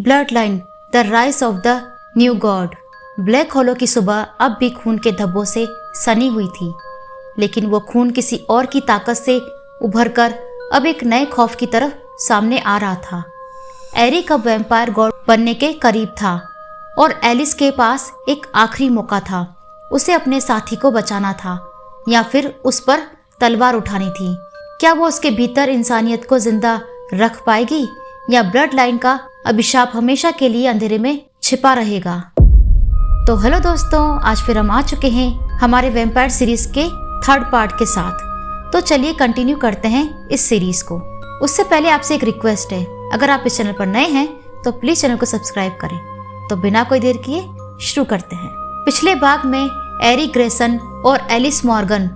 Blood line the rise of the new god. Black Hollow की सुबह अब भी खून के धब्बों से सनी हुई थी, लेकिन वो खून किसी और की ताकत से उभरकर अब एक नए खौफ की तरफ सामने आ रहा था। एरिक अब वैम्पायर गॉड बनने के करीब था और एलिस के पास एक आखिरी मौका था। उसे अपने साथी को बचाना था या फिर उस पर तलवार उठानी थी। क्या वो उसके भीतर इंसानियत को जिंदा रख पाएगी या ब्लड लाइन का अभिशाप हमेशा के लिए अंधेरे में छिपा रहेगा। तो हेलो दोस्तों, आज फिर हम आ चुके हैं हमारे वैम्पायर सीरीज के 3rd पार्ट के साथ। तो चलिए कंटिन्यू करते हैं इस सीरीज को। उससे पहले आपसे एक रिक्वेस्ट है, अगर आप इस चैनल पर नए हैं तो प्लीज चैनल को सब्सक्राइब करें। तो बिना कोई देर किए शुरू करते हैं। पिछले भाग में एरिक ग्रेसन और एलिस मॉर्गन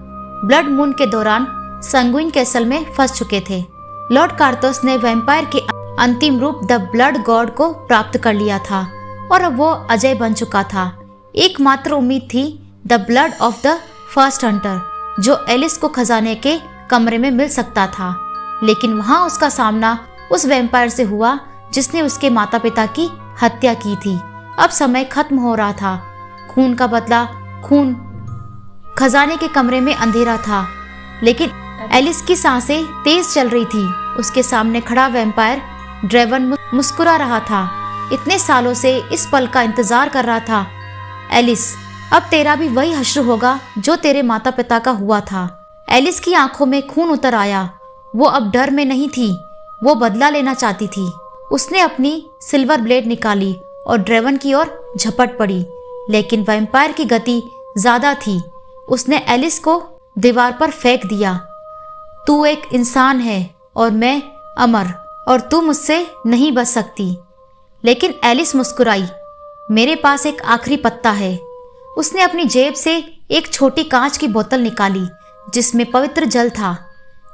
ब्लड मून के दौरान संगुइन कैसल में फंस चुके थे। लॉर्ड कार्तोस ने वैम्पायर के अंतिम रूप द ब्लड गॉड को प्राप्त कर लिया था और अब वो अजय बन चुका था। एकमात्र उम्मीद थी the blood of the first Hunter, जो एलिस को खजाने के कमरे में मिल सकता था। लेकिन वहां उसका सामना उस वैम्पायर से हुआ जिसने उसके माता पिता की हत्या की थी। अब समय खत्म हो रहा था। खून का बदला खून। खजाने के कमरे में अंधेरा था, लेकिन एलिस की सांसें तेज चल रही थी। उसके सामने खड़ा वैम्पायर ड्रेवन मुस्कुरा रहा था। इतने सालों से इस पल का इंतजार कर रहा था। एलिस, अब तेरा भी वही हश्र होगा जो तेरे माता पिता का हुआ था। एलिस की आंखों में खून उतर आया। वो अब डर में नहीं थी, वो बदला लेना चाहती थी। उसने अपनी सिल्वर ब्लेड निकाली और ड्रेवन की ओर झपट पड़ी, लेकिन वैम्पायर की गति ज्यादा थी। उसने एलिस को दीवार पर फेंक दिया। तू एक इंसान है और मैं अमर, और तू मुझसे नहीं बच सकती। लेकिन एलिस मुस्कुराई। मेरे पास एक आखिरी पत्ता है। उसने अपनी जेब से एक छोटी कांच की बोतल निकाली जिसमें पवित्र जल था।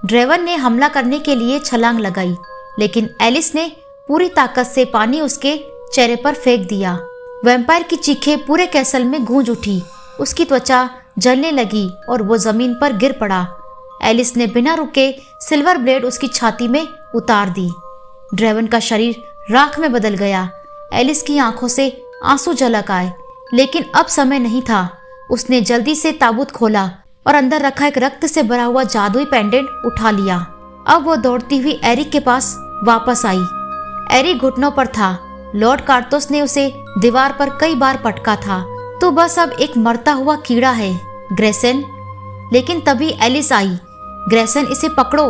ड्रेवन ने हमला करने के लिए छलांग लगाई, लेकिन एलिस ने पूरी ताकत से पानी उसके चेहरे पर फेंक दिया। वैम्पायर की चीखें पूरे कैसल में गूंज उठी। उसकी त्वचा जलने लगी और वो जमीन पर गिर पड़ा। एलिस ने बिना रुके सिल्वर ब्लेड उसकी छाती में उतार दी। ड्रेवन का शरीर राख में बदल गया। एलिस की आंखों से आंसू झलक आए, लेकिन अब समय नहीं था। उसने जल्दी से ताबूत खोला और अंदर रखा एक रक्त से भरा हुआ जादुई पेंडेंट उठा लिया। अब वो दौड़ती हुई एरिक के पास वापस आई। एरिक घुटनों पर था। लॉर्ड कार्तोस ने उसे दीवार पर कई बार पटका था। तो बस अब एक मरता हुआ कीड़ा है ग्रेसन। लेकिन तभी एलिस आई। ग्रेसन, इसे पकड़ो।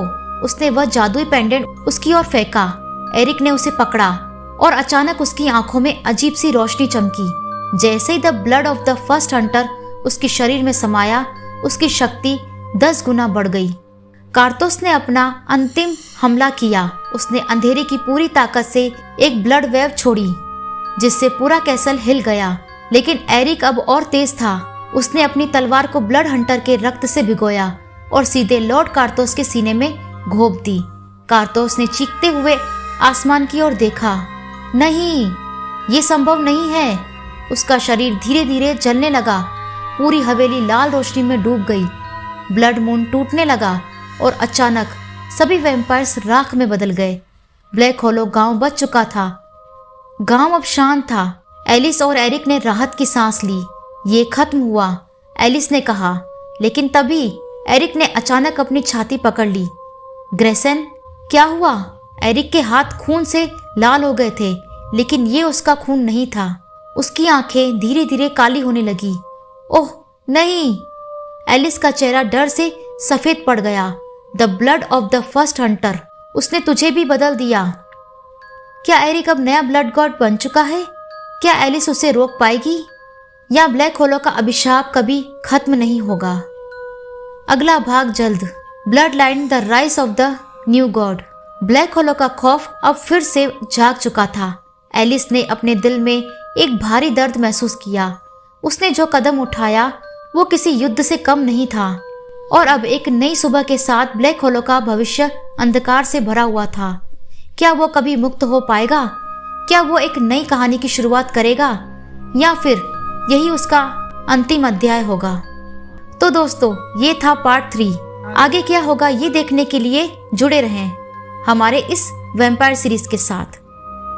उसने वह जादुई पेंडेंट उसकी ओर फेंका। एरिक ने उसे पकड़ा और अचानक उसकी आंखों में अजीब सी रोशनी चमकी। जैसे ही the blood of the first hunter उसके शरीर में समाया, उसकी शक्ति 10 गुना बढ़ गई। कार्तोस ने अपना अंतिम हमला किया। उसने अंधेरे की पूरी ताकत से एक ब्लड वेव छोड़ी जिससे पूरा कैसल हिल गया। लेकिन एरिक अब और तेज था। उसने अपनी तलवार को ब्लड हंटर के रक्त से भिगोया और सीधे लॉर्ड कार्तोस के सीने में घोंप दी। कार्तोस ने चीखते हुए आसमान की ओर देखा। नहीं, ये संभव नहीं है। उसका शरीर धीरे धीरे जलने लगा। पूरी हवेली लाल रोशनी में डूब गई। ब्लड मून टूटने लगा और अचानक सभी वैम्पायर्स राख में बदल गए। ब्लैक होलो गांव बच चुका था। गांव अब शांत था। एलिस और एरिक ने राहत की सांस ली। ये खत्म हुआ, एलिस ने कहा। लेकिन तभी एरिक ने अचानक अपनी छाती पकड़ ली। ग्रेसन, क्या हुआ? एरिक के हाथ खून से लाल हो गए थे, लेकिन ये उसका खून नहीं था। उसकी आंखें धीरे धीरे काली होने लगी। ओह नहीं! एलिस का चेहरा डर से सफेद पड़ गया। The blood of the first Hunter, उसने तुझे भी बदल दिया। क्या एरिक अब नया ब्लड गॉड बन चुका है? क्या एलिस उसे रोक पाएगी या ब्लैक होलो का अभिशाप कभी खत्म नहीं होगा? अगला भाग जल्द। Blood line the rise of the new god. Black Hollow का खौफ अब फिर से जाग चुका था। एलिस ने अपने दिल में एक भारी दर्द महसूस किया। उसने जो कदम उठाया वो किसी युद्ध से कम नहीं था और अब एक नई सुबह के साथ ब्लैक होलो का भविष्य अंधकार से भरा हुआ था। क्या वो कभी मुक्त हो पाएगा? क्या वो एक नई कहानी की शुरुआत करेगा या फिर यही उसका अंतिम अध्याय होगा? तो दोस्तों, ये था पार्ट 3। आगे क्या होगा ये देखने के लिए जुड़े रहें हमारे इस वैम्पायर सीरीज के साथ।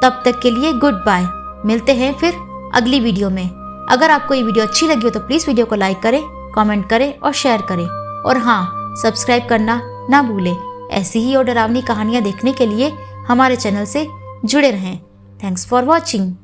तब तक के लिए गुड बाय। मिलते हैं फिर अगली वीडियो में। अगर आपको ये वीडियो अच्छी लगी हो तो प्लीज़ वीडियो को लाइक करें, कमेंट करें और शेयर करें। और हाँ, सब्सक्राइब करना ना भूलें। ऐसी ही और डरावनी कहानियाँ देखने के लिए हमारे चैनल से जुड़े रहें। Thanks for watching.